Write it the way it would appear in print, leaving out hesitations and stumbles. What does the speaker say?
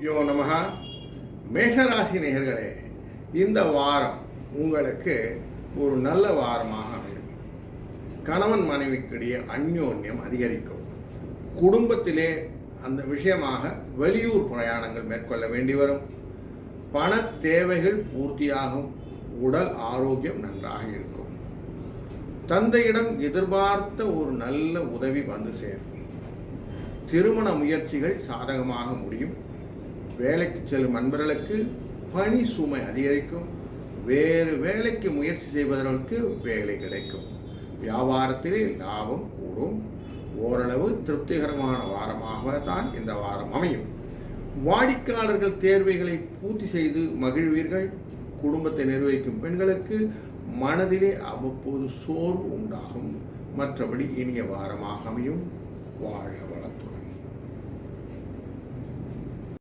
யோ நமக. மேஷராசி நேயர்களே, இந்த வாரம் உங்களுக்கு ஒரு நல்ல வாரமாக அமையும். கணவன் மனைவிக்கிடையே அந்யோன்யம் அதிகரிக்கும். குடும்பத்திலே அந்த விஷயமாக வெளியூர் பிரயாணங்கள் மேற்கொள்ள வேண்டி வரும். பண தேவைகள் பூர்த்தியாகும். உடல் ஆரோக்கியம் நன்றாக இருக்கும். தந்தையிடம் எதிர்பார்த்த ஒரு நல்ல உதவி வந்து சேரும். திருமண முயற்சிகள் சாதகமாக முடியும். வேலைக்கு செல்லும் நண்பர்களுக்கு பணி சுமை அதிகரிக்கும். வேறு வேலைக்கு முயற்சி செய்வதற்கு வேலை கிடைக்கும். வியாபாரத்திலே லாபம் கூடும். ஓரளவு திருப்திகரமான வாரமாக தான் இந்த வாரம் அமையும். வாடிக்கையாளர்கள் தேர்வைகளை பூர்த்தி செய்து மகிழ்வீர்கள். குடும்பத்தை நிர்வகிக்கும் பெண்களுக்கு மனதிலே அவ்வப்போது சோர்வு உண்டாகும். மற்றபடி இனிய வாரமாக அமையும். வாழ்க வளம்.